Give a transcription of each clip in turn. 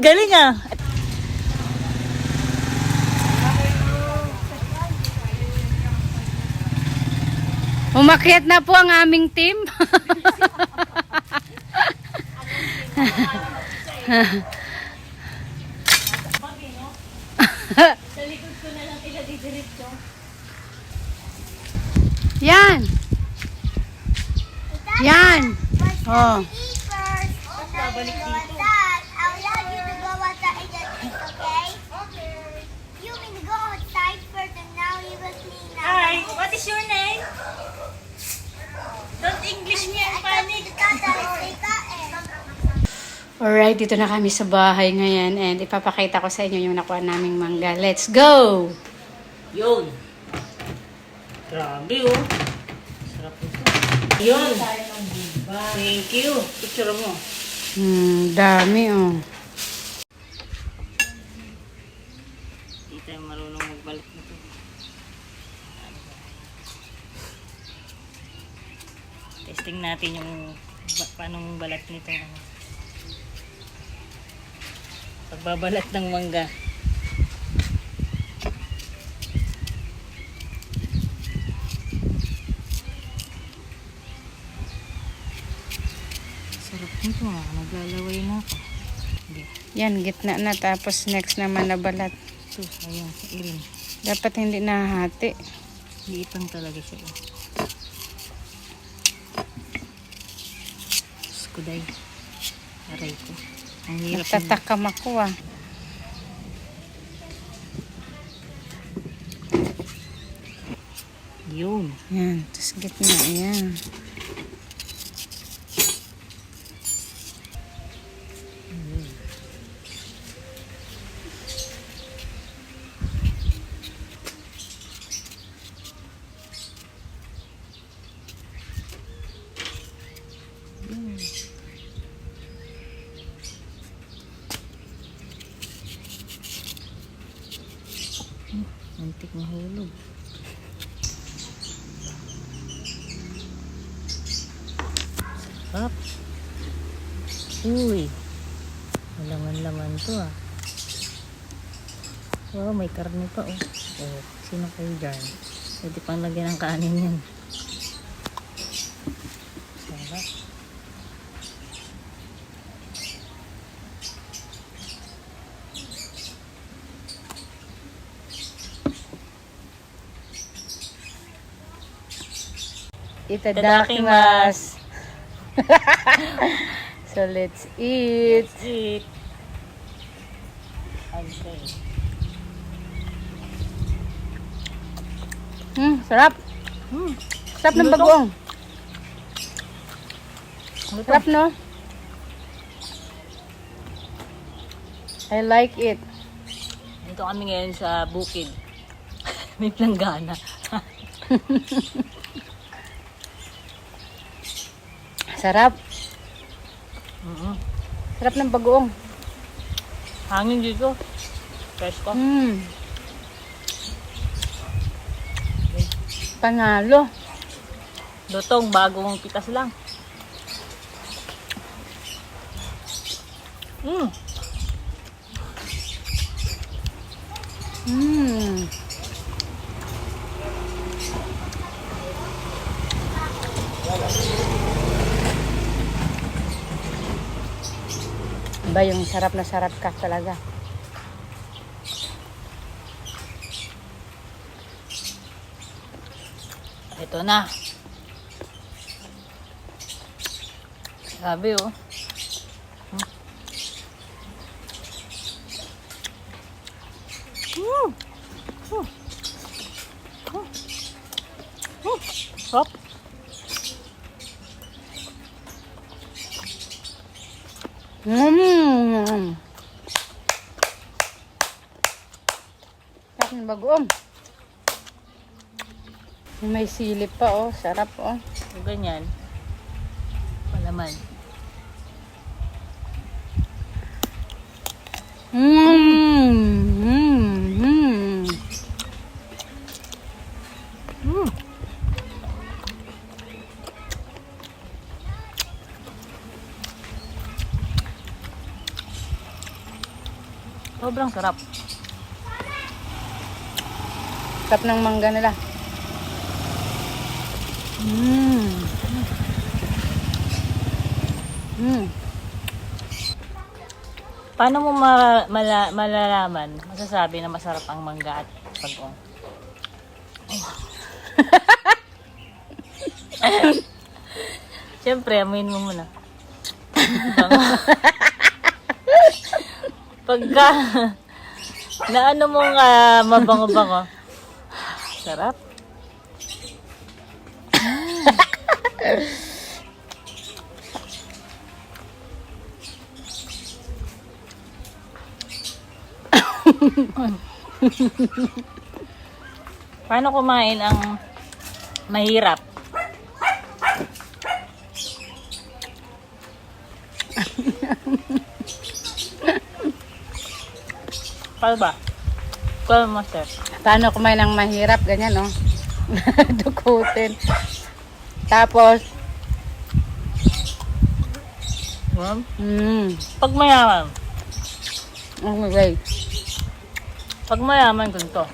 galing ah. Umakyat na po ang aming team. Sa likod ko na lang ila didiretso. Yan. Yan. Oh. Babalik dito. Hi, what is your name? Don't English me and panic. Alright, dito na kami sa bahay ngayon and ipapakita ko sa inyo yung nakuha naming mangga. Let's go! Yun. Grabe oh. Sarap ito. Yun. Thank you. Picture mo. Dami oh. Hindi tayo marunong magbalik nito. Testing natin yung paano balat nito. Pagbabalat ng mangga. Sarap nito ah. Naglalaway na ako. Hindi. Yan, gitna na. Tapos next naman na balat. Ito, ayan. Irin. Dapat hindi nahati. Liipang talaga siya. Skuday. Aray ko. Ang hirap. Nagtatakam ako ah. Yun. Yan, tapos gitna. Ayan. Antik mahulog. Sarap. Uy. Malaman-laman to ah. Wow, may karne pa oh. Oh, sino kayo dyan? Pwede pang lagyan ng kanin yan. Sarap. Itadakimasu. So let's eat. Let's eat. Okay. Sarap. Sarap ng bagoong. Ano to? Sarap no? I like it. Dito kami ngayon sa bukid. May planggana. Sarap. Sarap ng bagoong. Hangin dito. Fresh ko. Panalo. Lutong, bagong pitas lang. Ba yung sarap na sarap ka talaga. Ito na. Sabi oh. Hop. Sarap ng bagoong. May silip pa oh, sarap oh. So, ganyan. Palaman. Sobrang sarap. Sarap ng mangga nila. Mmm. Mmm. Paano mo malalaman, masasabi na masarap ang mangga at pag-ong? Siyempre, amuin mo muna. Pagka naano mong mabango-bango, sarap. Paano kumain ang mahirap? Paano ba? Paano, master? Paano kumain ng mahirap? Ganyan, no? Dukutin. Tapos, Pag mayaman. okay. Pag mayaman, ganito.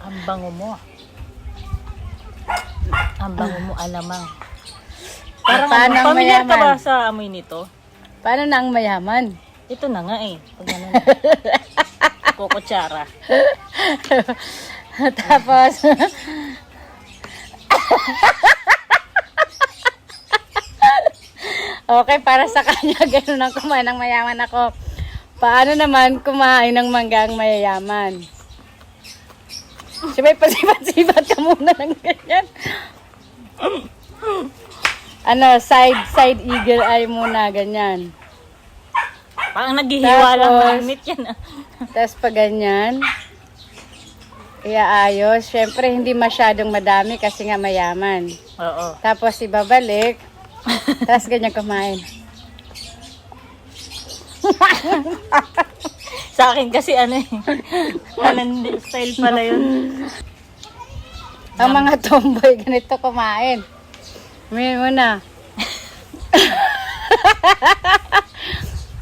Ang bango mo. Ang bango mo, alamang. Parang Paano ang familiar ka ba mayaman? sa amoy nito? Paano na ang mayaman? Ito na nga eh. Pag ganun. Kukutsara. Tapos, okay, para sa kanya, ganun ang kumain ng mayaman ako. Paano naman kumain ng manggang mayayaman? Siyempre, pasibat-sibat ka muna ng ganyan. Ano, side eagle eye muna, ganyan. Parang naghihiwa lang Tapos, ng meat yan. Tapos pag ganyan, iaayos. Siyempre, hindi masyadong madami kasi nga mayaman. Oo. Tapos ibabalik. Tapos ganyan kumain. Sa akin kasi ano eh. Anong style pala yun. Ang mga tomboy, ganito kumain. Umihin mo na.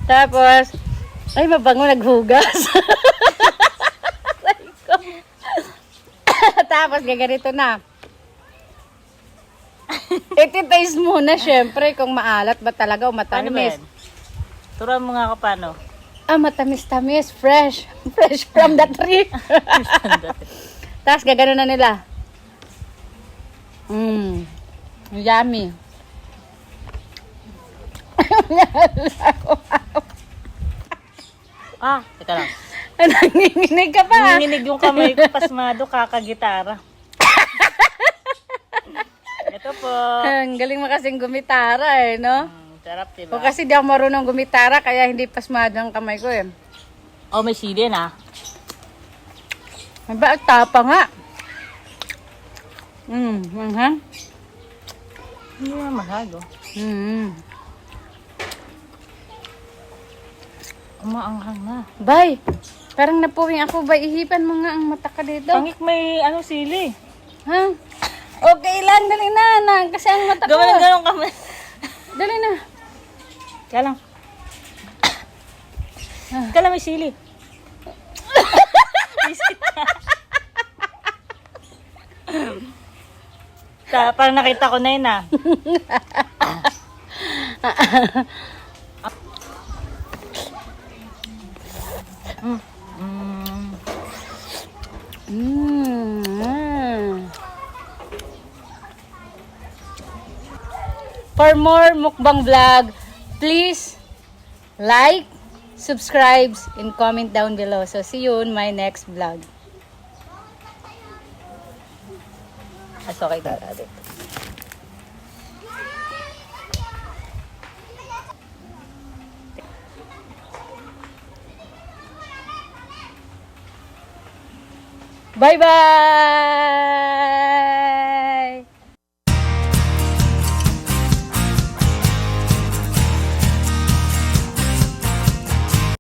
Tapos, ay mabango naghugas. Tapos gaganito na. Iti-taste muna syempre kung maalat ba talaga o Paano ba matamis. yan? Turuan mo nga ako paano. Ah, matamis-tamis. Fresh. Fresh from the tree. Tapos gagano na nila. Yummy. Teka lang. Nanginginig ka pa. Nanginginig yung kamay ko, pasmado, kakagitara. Ito po. Ang galing mo kasing gumitara eh, no? Sarap, diba? O kasi di ako marunong gumitara, kaya hindi pasmado ang kamay ko eh. Oh, may sili na. Ba, tapa nga. Manghang. Hindi na mahalo. Umaanghang na. Bay, parang napuwing ako. Bay, ihipan mo nga ang mata ka dito. Pangik may sili. Ha? Okay lang, dali na. Kasi ang mata ko. Gawin ng ganong kamay. Dali na. Kaya lang. Kaya lang may sili. Parang nakita ko na yun ah. For more mukbang vlog, please like, subscribe, and comment down below. So see you in my next vlog. Okay, dali. Bye-bye!